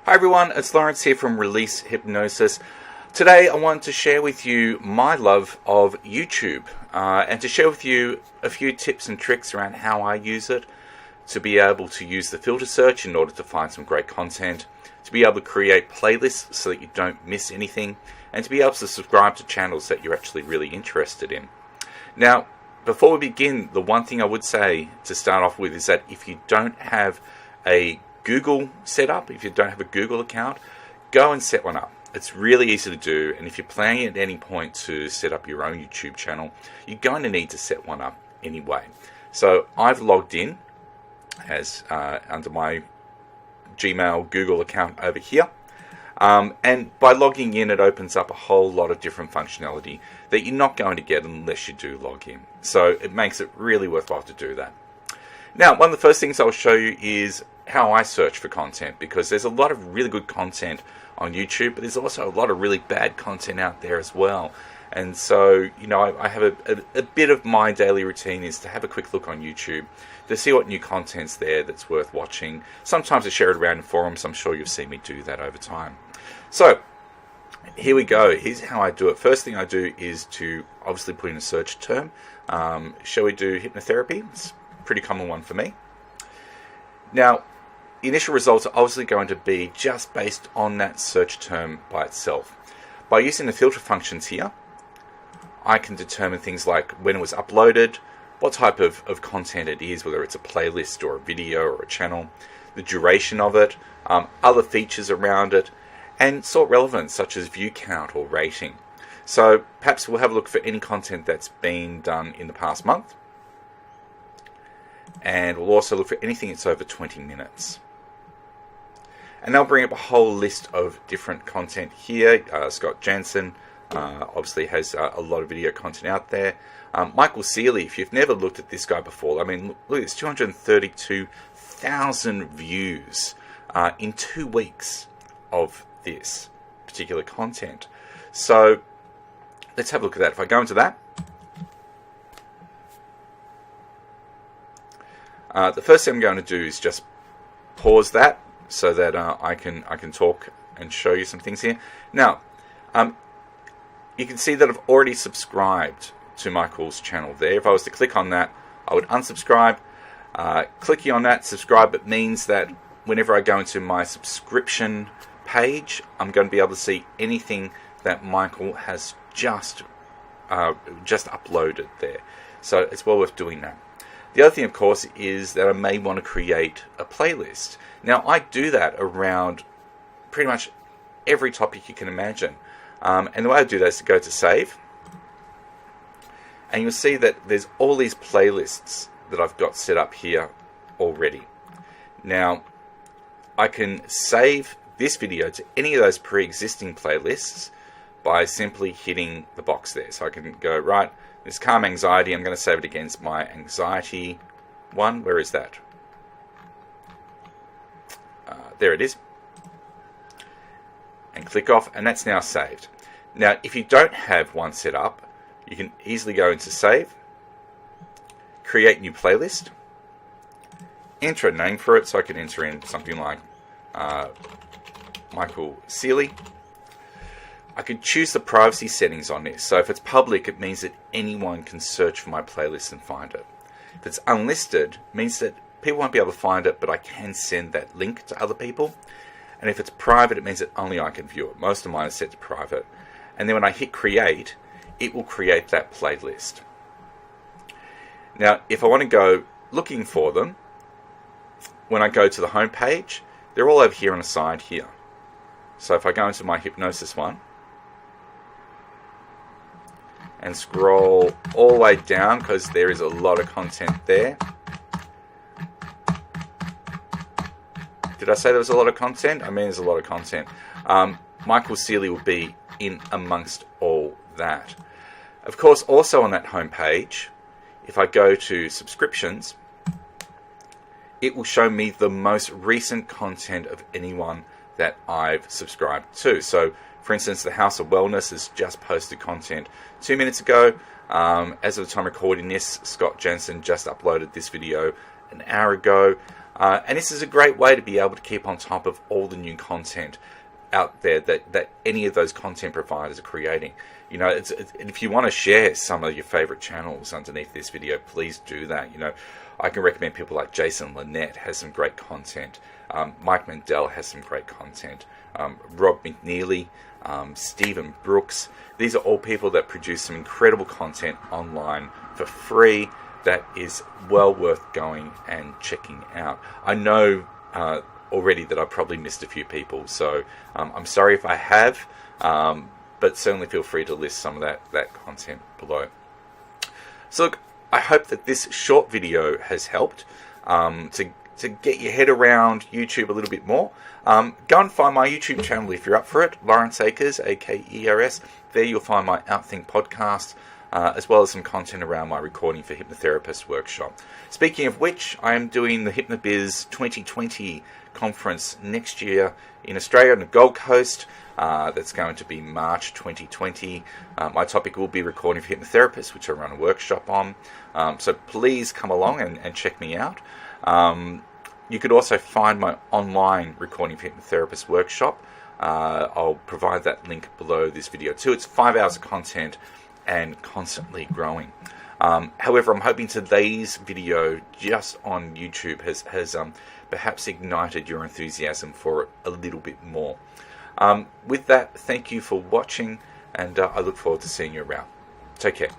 Hi everyone, it's Lawrence here from Release Hypnosis. Today I want to share with you my love of YouTube and to share with you a few tips and tricks around how I use it, to be able to use the filter search in order to find some great content, to be able to create playlists so that you don't miss anything, and to be able to subscribe to channels that you're actually really interested in. Now, before we begin, the one thing I would say to start off with is that if you don't have a Google setup, if you don't have a Google account, go and set one up. It's really easy to do, and if you're planning at any point to set up your own YouTube channel, you're going to need to set one up anyway. So I've logged in as under my Gmail Google account over here, and by logging in it opens up a whole lot of different functionality that you're not going to get unless you do log in. So it makes it really worthwhile to do that. Now, one of the first things I'll show you is how I search for content, because there's a lot of really good content on YouTube, but there's also a lot of really bad content out there as well. And so, you know, I have a bit of my daily routine is to have a quick look on YouTube to see what new content's there that's worth watching. Sometimes I share it around in forums. I'm sure you've seen me do that over time. So here we go. Here's how I do it. First thing I do is to obviously put in a search term. Shall we do hypnotherapy? It's a pretty common one for me. Now, the initial results are obviously going to be just based on that search term by itself. By using the filter functions here, I can determine things like when it was uploaded, what type of content it is, whether it's a playlist or a video or a channel, the duration of it, other features around it, and sort relevance such as view count or rating. So perhaps we'll have a look for any content that's been done in the past month, and we'll also look for anything that's over 20 minutes. And they'll bring up a whole list of different content here. Scott Jensen obviously has a lot of video content out there. Michael Sealey, if you've never looked at this guy before, I mean, look, it's 232,000 views in 2 weeks of this particular content. So let's have a look at that. If I go into that, the first thing I'm going to do is just pause that so that I can talk and show you some things here. Now, you can see that I've already subscribed to Michael's channel there. If I was to click on that, I would unsubscribe. Clicking on that, subscribe, it means that whenever I go into my subscription page, I'm going to be able to see anything that Michael has just uploaded there. So it's well worth doing that. The other thing, of course, is that I may want to create a playlist. Now, I do that around pretty much every topic you can imagine. And the way I do that is to go to Save. And you'll see that there's all these playlists that I've got set up here already. Now, I can save this video to any of those pre-existing playlists by simply hitting the box there. So I can go, right, this Calm Anxiety, I'm going to save it against my anxiety one. Where is that? There it is. And click off, and that's now saved. Now, if you don't have one set up, you can easily go into Save, create new playlist, enter a name for it, so I can enter in something like Michael Sealey. I could choose the privacy settings on this. So if it's public, it means that anyone can search for my playlist and find it. If it's unlisted, it means that people won't be able to find it, but I can send that link to other people. And if it's private, it means that only I can view it. Most of mine are set to private. And then when I hit create, it will create that playlist. Now, if I want to go looking for them, when I go to the home page, they're all over here on the side here. So if I go into my hypnosis one and scroll all the way down, because there is a lot of content there. Did I say there was a lot of content? I mean, there's a lot of content. Michael Sealey will be in amongst all that. Of course, also on that home page, if I go to subscriptions, it will show me the most recent content of anyone that I've subscribed to. So, for instance, the House of Wellness has just posted content 2 minutes ago. As of the time recording this, Scott Jensen just uploaded this video an hour ago. And this is a great way to be able to keep on top of all the new content out there that any of those content providers are creating. You know, if you want to share some of your favorite channels underneath this video, please do that. You know, I can recommend people like Jason Linett has some great content. Mike Mandel has some great content. Rob McNeely, Stephen Brooks. These are all people that produce some incredible content online for free that is well worth going and checking out. I know already that I probably missed a few people, so I'm sorry if I have, but certainly feel free to list some of that content below. So look, I hope that this short video has helped to get your head around YouTube a little bit more. Go and find my YouTube channel if you're up for it, Lawrence Akers, A-K-E-R-S. There you'll find my Outthink podcast, as well as some content around my Recording for Hypnotherapists workshop. Speaking of which, I am doing the HypnoBiz 2020 conference next year in Australia on the Gold Coast. That's going to be March 2020. My topic will be Recording for Hypnotherapists, which I run a workshop on. So please come along and check me out. You could also find my online Recording for Hypnotherapists workshop. I'll provide that link below this video too. It's 5 hours of content and constantly growing. However, I'm hoping today's video just on YouTube has perhaps ignited your enthusiasm for it a little bit more. With that, thank you for watching, and I look forward to seeing you around. Take care.